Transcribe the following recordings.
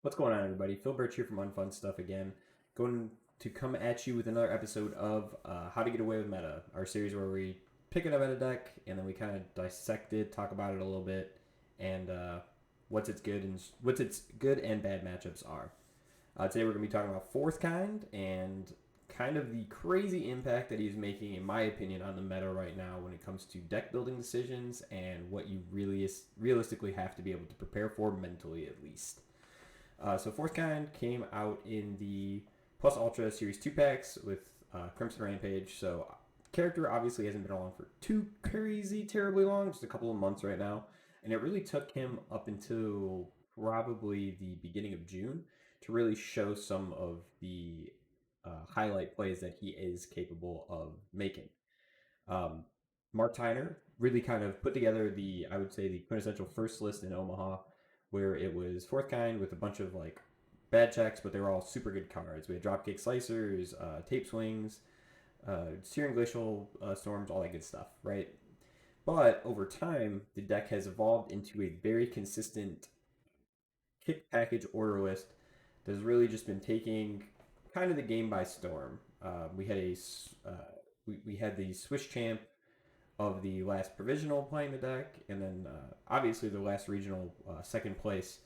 What's going on, everybody? Phil Birch here from Unfun Stuff again. Going to come at you with another episode of How to Get Away with Meta, our series where we pick a meta deck and then we kind of dissect it, talk about it a little bit, and what its good and bad matchups are. Today we're going to be talking about Fourth Kind and kind of the crazy impact that he's making, in my opinion, on the meta right now when it comes to deck building decisions and what you really realistically have to be able to prepare for mentally, at least. So Fourth Kind came out in the Plus Ultra Series 2 packs with Crimson Rampage. So character obviously hasn't been along for too crazy terribly long, just a couple of months right now. And it really took him up until probably the beginning of June to really show some of the highlight plays that he is capable of making. Um, Mark Tyner really kind of put together I would say, the quintessential first list in Omaha, where it was Fourth Kind with a bunch of like bad checks, but they were all super good cards. We had Dropkick Slicers, Tape Swings, Searing Glacial Storms, all that good stuff, right? But over time, the deck has evolved into a very consistent kick package order list that has really just been taking kind of the game by storm. We had the Swiss champ of the last provisional playing the deck, and then obviously the last regional second place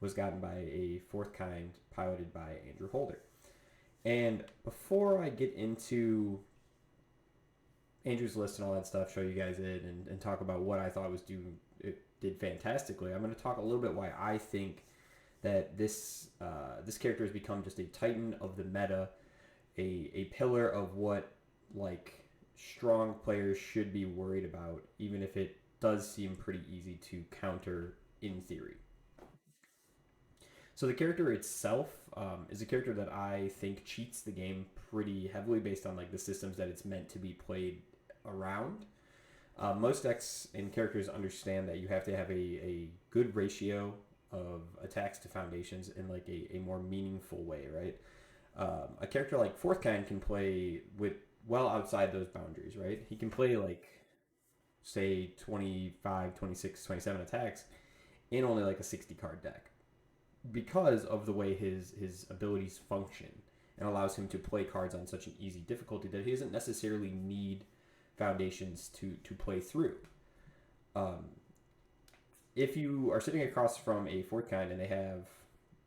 was gotten by a Fourth Kind piloted by Andrew Holder. And before I get into Andrew's list and all that stuff, show you guys it, and talk about what I thought it did fantastically, I'm going to talk a little bit why I think that this character has become just a titan of the meta, a pillar of what like strong players should be worried about, even if it does seem pretty easy to counter in theory. So the character itself is a character that I think cheats the game pretty heavily based on like the systems that it's meant to be played around. Most decks and characters understand that you have to have a good ratio of attacks to foundations in like a more meaningful way, right? A character like Fourth Kind can play with well outside those boundaries, right? He can play like say 25, 26, 27 attacks in only like a 60 card deck because of the way his abilities function and allows him to play cards on such an easy difficulty that he doesn't necessarily need foundations to play through. Um, if you are sitting across from a Fourth Kind and they have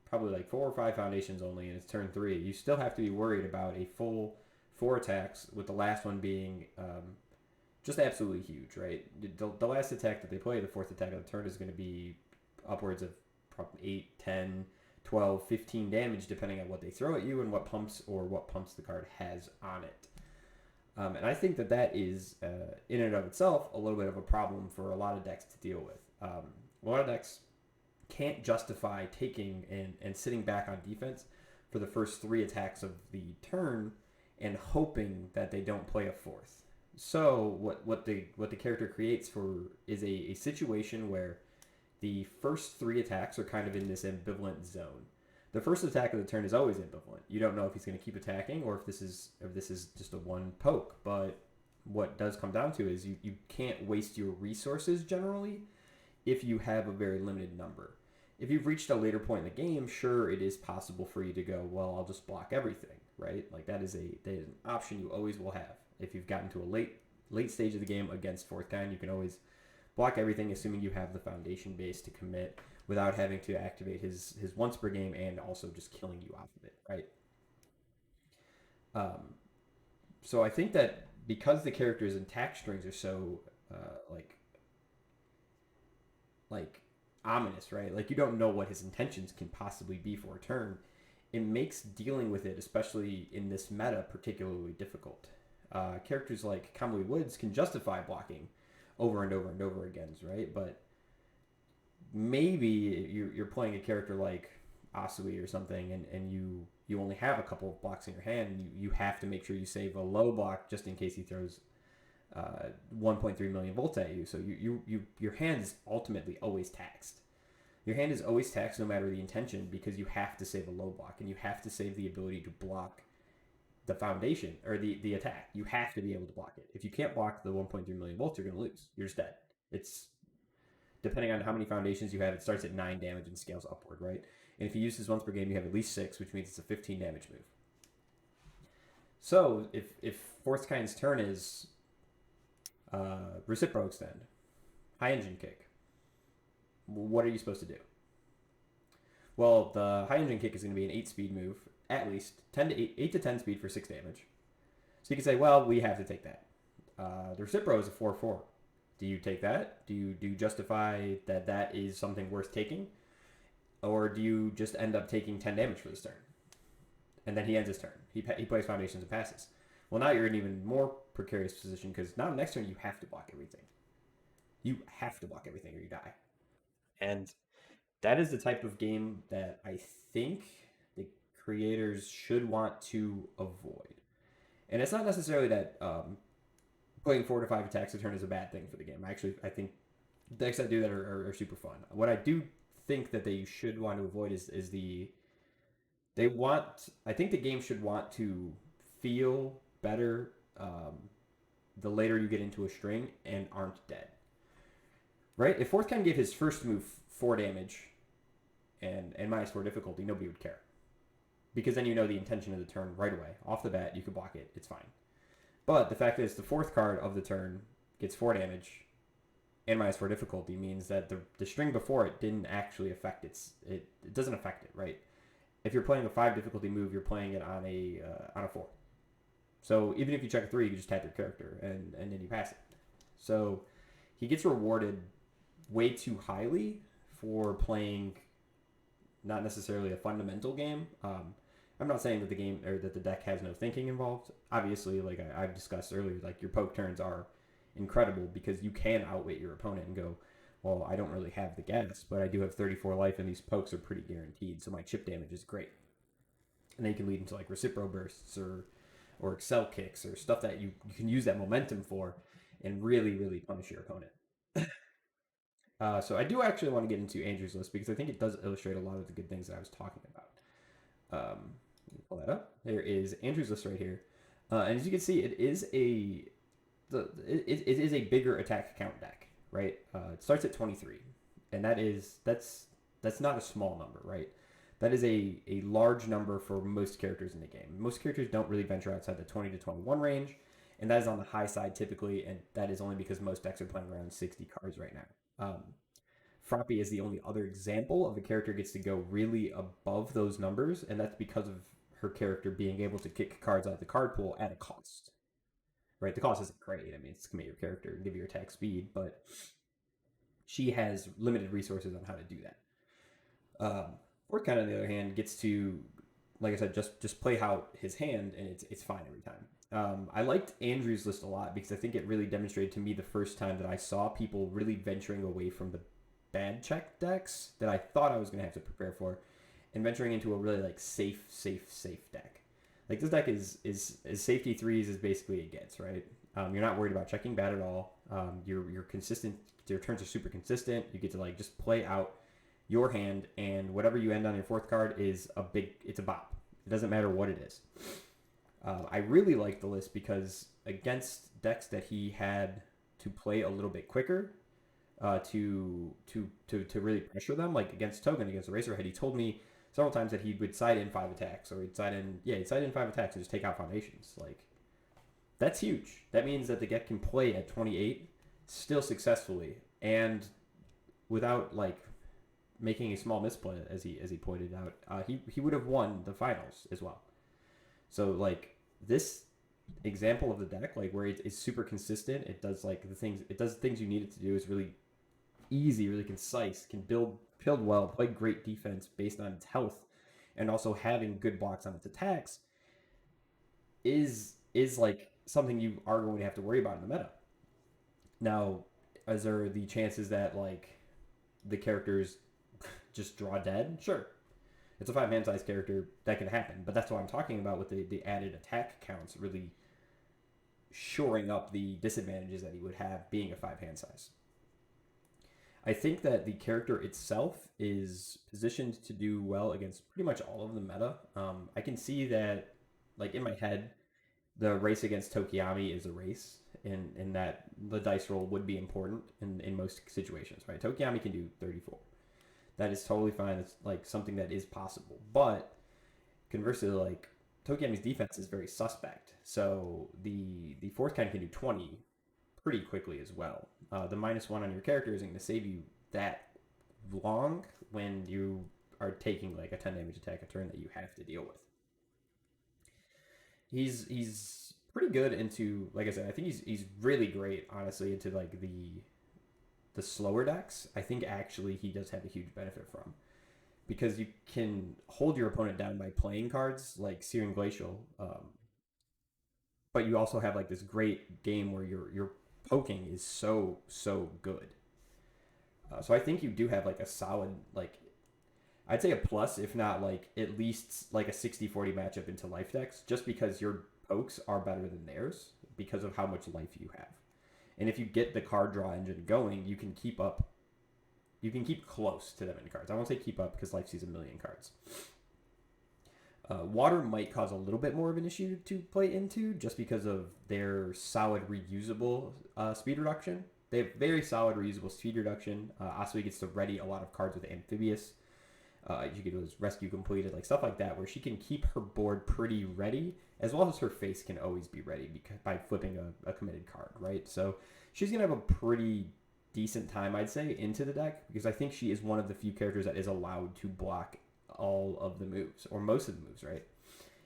probably like 4 or 5 foundations only and it's turn 3, you still have to be worried about a full 4 attacks, with the last one being just absolutely huge, right? The last attack that they play, the fourth attack of the turn, is going to be upwards of probably 8, 10, 12, 15 damage, depending on what they throw at you and what pumps the card has on it. And I think that is, in and of itself, a little bit of a problem for a lot of decks to deal with. A lot of decks can't justify taking and sitting back on defense for the first 3 attacks of the turn and hoping that they don't play a fourth. So what the character creates for is a situation where the first 3 attacks are kind of in this ambivalent zone. The first attack of the turn is always ambivalent. You don't know if he's going to keep attacking or if this is just a one poke. But what does come down to is you can't waste your resources generally if you have a very limited number. If you've reached a later point in the game, sure, it is possible for you to go, well, I'll just block everything, right? Like that is an option you always will have. If you've gotten to a late stage of the game against Fourth Kind, you can always block everything, assuming you have the foundation base to commit without having to activate his once per game and also just killing you off of it, right? Um, so I think that because the character's attack strings are so like ominous, right? Like you don't know what his intentions can possibly be for a turn. It makes dealing with it, especially in this meta, particularly difficult. Characters like Kamui Woods can justify blocking over and over and over again, right? But maybe you're playing a character like Asui or something, and you only have a couple of blocks in your hand, and you have to make sure you save a low block just in case he throws 1.3 million volts at you. So your hand is ultimately always taxed. Your hand is always taxed no matter the intention because you have to save a low block and you have to save the ability to block the foundation or the attack. You have to be able to block it. If you can't block the 1.3 million volts, you're going to lose. You're just dead. It's depending on how many foundations you have, it starts at 9 damage and scales upward, right? And if he uses once per game, you have at least 6, which means it's a 15 damage move. So if fourth kind's turn is Recipro Extend, High Engine Kick, what are you supposed to do? Well, the High Engine Kick is going to be an 8 speed move, at least 8 to 10 speed for 6 damage. So you can say, well, we have to take that. The Recipro is a 4/4. Do you take that? Do you justify that that is something worth taking? Or do you just end up taking 10 damage for this turn? And then he ends his turn. He plays Foundations and passes. Well, now you're in an even more precarious position because now next turn you have to block everything. You have to block everything or you die. And that is the type of game that I think the creators should want to avoid. And it's not necessarily that playing 4 to 5 attacks a turn is a bad thing for the game. I think decks that do that are super fun. What I do think that they should want to avoid is I think the game should want to feel better the later you get into a string and aren't dead. Right? If fourth kind gave his first move 4 damage and -4 difficulty, nobody would care. Because then you know the intention of the turn right away. Off the bat, you can block it. It's fine. But the fact is, the fourth card of the turn gets 4 damage and -4 difficulty means that the string before it didn't actually affect it doesn't affect it, right? If you're playing a 5 difficulty move, you're playing it on a 4. So even if you check a 3, you just tap your character and then you pass it. So he gets rewarded way too highly for playing not necessarily a fundamental game. I'm not saying that the game or that the deck has no thinking involved. Obviously, like I've discussed earlier, like your poke turns are incredible because you can outwit your opponent and go, well, I don't really have the gas, but I do have 34 life and these pokes are pretty guaranteed, so my chip damage is great. And they can lead into like Recipro bursts or Excel kicks or stuff that you can use that momentum for and really, really punish your opponent. So I do actually want to get into Andrew's list because I think it does illustrate a lot of the good things that I was talking about. Let me pull that up. There is Andrew's list right here, and as you can see, it is it is a bigger attack count deck, right? It starts at 23, and that's not a small number, right? That is a large number for most characters in the game. Most characters don't really venture outside the 20 to 21 range, and that is on the high side typically, and that is only because most decks are playing around 60 cards right now. Froppy is the only other example of a character gets to go really above those numbers, and that's because of her character being able to kick cards out of the card pool at a cost. Right? The cost isn't great. I mean, it's commit your character and give you attack speed, but she has limited resources on how to do that. Orkan, on the other hand, gets to, like I said, just play out his hand, and it's fine every time. I liked Andrew's list a lot because I think it really demonstrated to me the first time that I saw people really venturing away from the bad check decks that I thought I was going to have to prepare for and venturing into a really like safe deck. Like this deck is safety 3s as basically it gets, right? You're not worried about checking bad at all. You're consistent. Your turns are super consistent. You get to like just play out your hand, and whatever you end on your fourth card is it's a bop. It doesn't matter what it is. I really like the list because against decks that he had to play a little bit quicker, to really pressure them, like against Token, against Eraserhead, he told me several times that he would side in 5 attacks, or he'd side in 5 attacks and just take out Foundations. Like, that's huge. That means that the deck can play at 28 still successfully and without like making a small misplay, as he pointed out. He would have won the finals as well. So like this example of the deck, like where it's super consistent, it does things you need it to do, is really easy, really concise, can build well, play great defense based on its health, and also having good blocks on its attacks is like something you are going to have to worry about in the meta. Now, is there the chances that like the characters just draw dead? Sure. It's a 5-hand size character, that can happen, but that's what I'm talking about with the added attack counts really shoring up the disadvantages that he would have being a 5-hand size. I think that the character itself is positioned to do well against pretty much all of the meta. I can see that, like in my head, the race against Tokiyami is a race, in that the dice roll would be important in most situations, right? Tokiyami can do 34. That is totally fine. It's like something that is possible. But conversely, like Tokiyami's defense is very suspect. So the fourth kind can do 20 pretty quickly as well. The -1 on your character isn't going to save you that long when you are taking like a 10 damage attack a turn that you have to deal with. He's pretty good into, like I said, I think he's really great honestly into like the slower decks. I think actually he does have a huge benefit from, because you can hold your opponent down by playing cards like Searing Glacial, but you also have like this great game where your poking is so good. So I think you do have like a solid, like I'd say a plus, if not like at least like a 60-40 matchup into life decks, just because your pokes are better than theirs because of how much life you have. And if you get the card draw engine going, you can keep up. You can keep close to them in cards. I won't say keep up because life sees a million cards. Water might cause a little bit more of an issue to play into just because of their solid reusable speed reduction. They have very solid reusable speed reduction. Asui gets to ready a lot of cards with Amphibious. You get those rescue completed, like stuff like that, where she can keep her board pretty ready, as well as her face can always be ready because, by flipping a committed card, right? So she's going to have a pretty decent time, I'd say, into the deck, because I think she is one of the few characters that is allowed to block all of the moves, or most of the moves, right?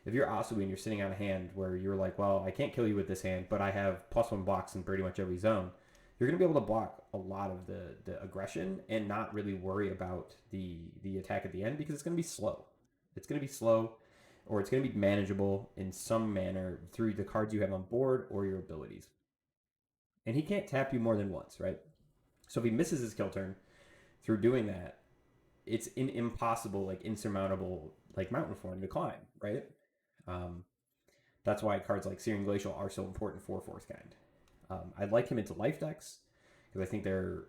If you're Asui and you're sitting on a hand where you're like, well, I can't kill you with this hand, but I have +1 blocks in pretty much every zone, you're going to be able to block a lot of the aggression and not really worry about the attack at the end, because it's going to be slow. It's going to be slow, or it's going to be manageable in some manner through the cards you have on board or your abilities. And he can't tap you more than once, right? So if he misses his kill turn through doing that, it's an impossible, like insurmountable, like mountain for him to climb, right? Um, that's why cards like Searing Glacial are so important for fourth kind. I'd like him into life decks because I think their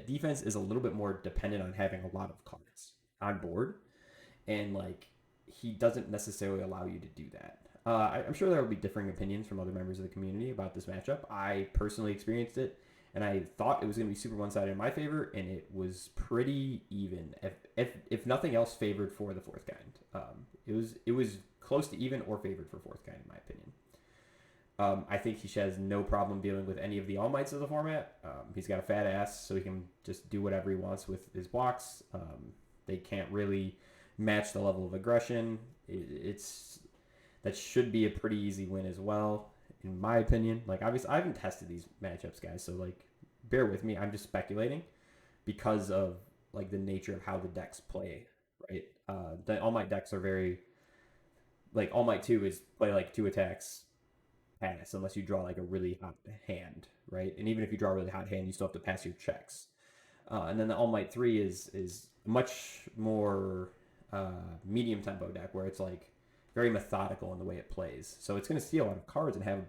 defense is a little bit more dependent on having a lot of cards on board, and like he doesn't necessarily allow you to do that. I'm sure there will be differing opinions from other members of the community about this matchup. I personally experienced it, and I thought it was going to be super one-sided in my favor, and it was pretty even. If nothing else, favored for the fourth kind. It was close to even or favored for fourth kind in my opinion. I think he has no problem dealing with any of the All Mights of the format. He's got a fat ass, so he can just do whatever he wants with his blocks. They can't really match the level of aggression. It's that should be a pretty easy win as well, in my opinion. Like obviously, I haven't tested these matchups, guys, so like bear with me. I'm just speculating because of like the nature of how the decks play. Right, the All Might decks are very like All Might 2 is play like 2 attacks pass unless you draw like a really hot hand, right? And even if you draw a really hot hand, you still have to pass your checks. And then the All Might 3 is much more medium tempo deck where it's like very methodical in the way it plays. So it's going to steal a lot of cards and have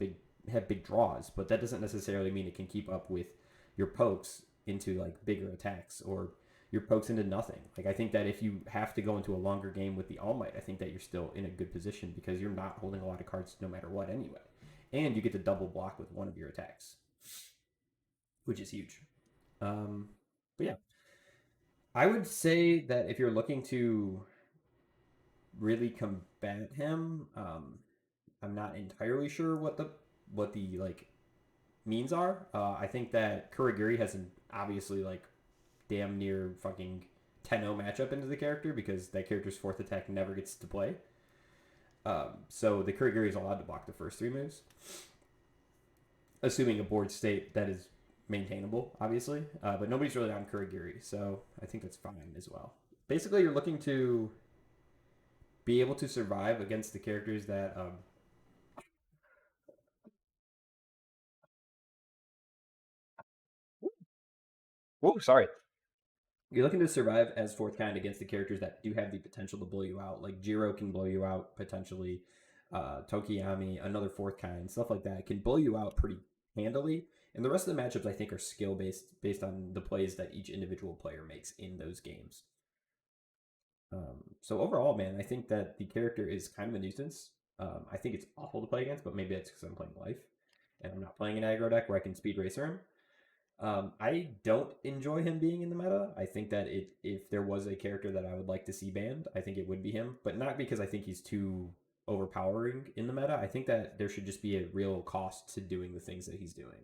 big draws, but that doesn't necessarily mean it can keep up with your pokes into like bigger attacks or your pokes into nothing. Like I think that if you have to go into a longer game with the All Might, I think that you're still in a good position because you're not holding a lot of cards no matter what anyway. And you get to double block with one of your attacks, which is huge. But yeah, I would say that if you're looking to really combat him, I'm not entirely sure what the like means are. I think that Kuragiri has an obviously like damn near fucking 10-0 matchup into the character because that character's fourth attack never gets to play. So the Kuragiri is allowed to block the first 3 moves, assuming a board state that is maintainable, obviously. But nobody's really on Kuragiri, so I think that's fine as well. Basically, you're looking to be able to survive against the characters that. Whoa, sorry. You're looking to survive as fourth kind against the characters that do have the potential to blow you out. Like Jiro can blow you out potentially. Tokiyami, another fourth kind, stuff like that can blow you out pretty handily. And the rest of the matchups, I think, are skill based on the plays that each individual player makes in those games. So overall, man, I think that the character is kind of a nuisance. I think it's awful to play against, but maybe it's because I'm playing life and I'm not playing an aggro deck where I can speed racer him. I don't enjoy him being in the meta. I think that if there was a character that I would like to see banned, I think it would be him, but not because I think he's too overpowering in the meta. I think that there should just be a real cost to doing the things that he's doing.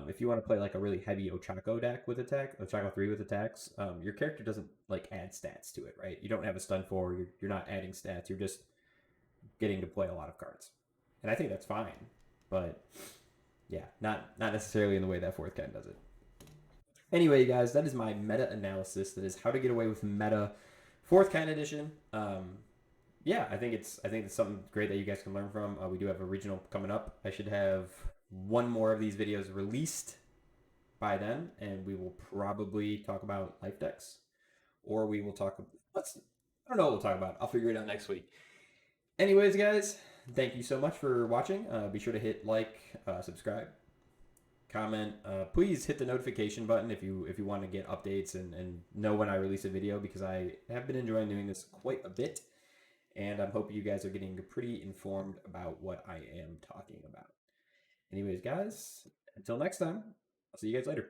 If you want to play like a really heavy Ochako deck with attack, Ochako 3 with attacks, your character doesn't like add stats to it, right? You don't have a stun 4, you're not adding stats, you're just getting to play a lot of cards. And I think that's fine. But yeah, not necessarily in the way that fourth kind does it. Anyway, guys, that is my meta analysis. That is how to get away with meta fourth kind edition. Yeah, I think it's something great that you guys can learn from. We do have a regional coming up. I should have one more of these videos released by then, and we will probably talk about life decks, or we will talk. Let's. I don't know what we'll talk about. I'll figure it out next week. Anyways, guys, thank you so much for watching. Be sure to hit like, subscribe, comment. Please hit the notification button if you want to get updates and know when I release a video, because I have been enjoying doing this quite a bit, and I'm hoping you guys are getting pretty informed about what I am talking about. Anyways, guys, until next time, I'll see you guys later.